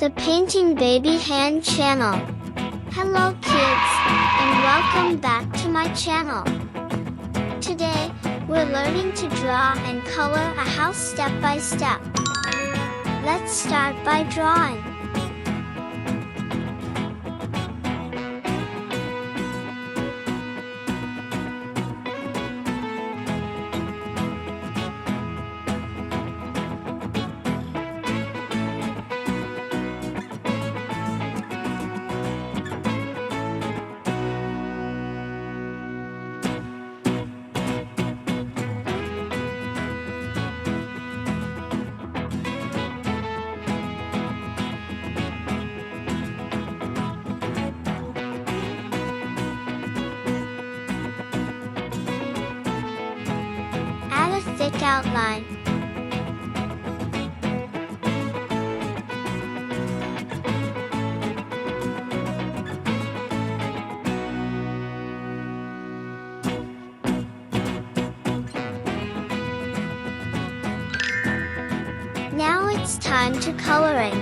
the Painting Baby Hand channel. Hello kids, and welcome back to my channel. Today, we're learning to draw and color a house step by step. Let's start by drawing. Add a thick outline. Now it's time to coloring.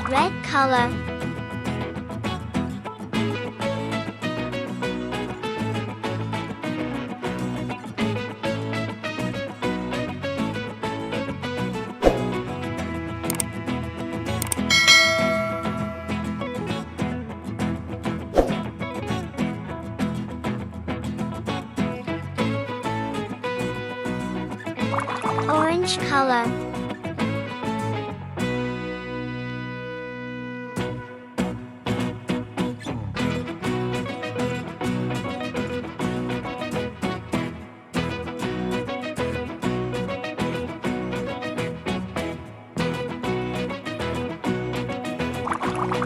Red color. Orange color.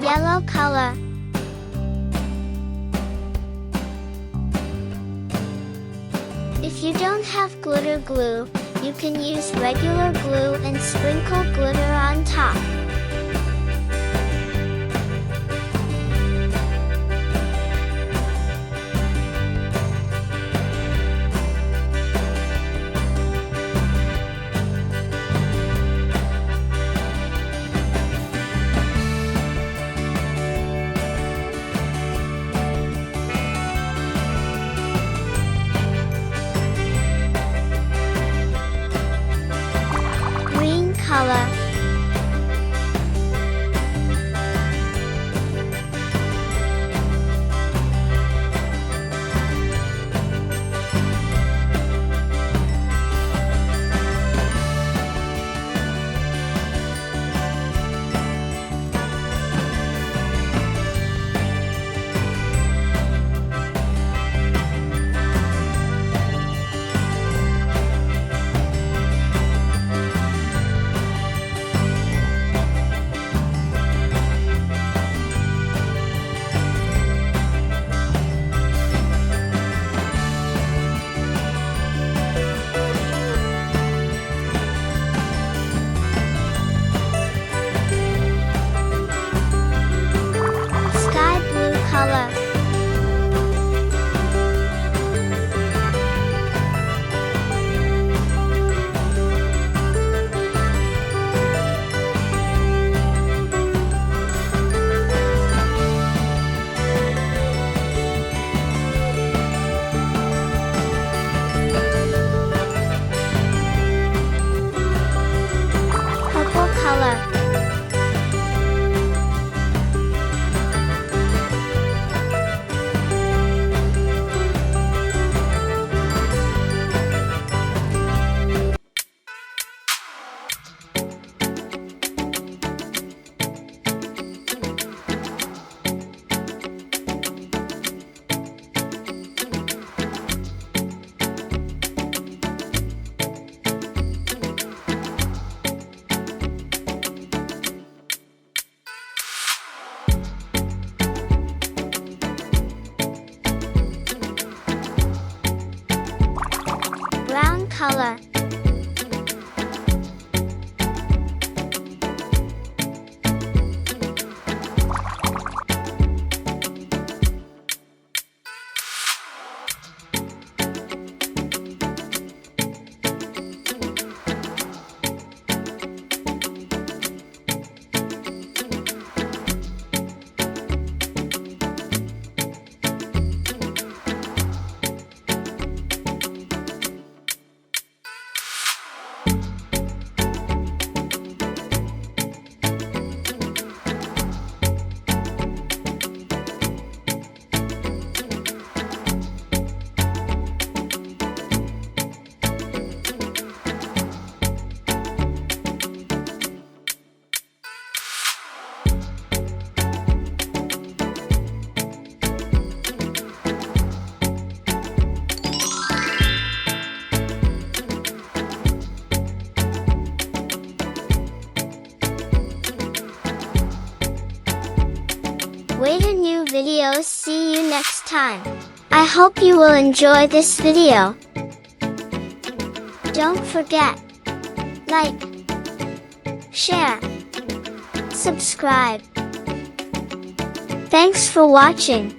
Yellow color. If you don't have glitter glue, you can use regular glue and sprinkle glitter on top. Green color. Sky blue color. Purple color. Brown color. Waiter new videos. See you next time. I hope you will enjoy this video. Don't forget, like, share, subscribe. Thanks for watching.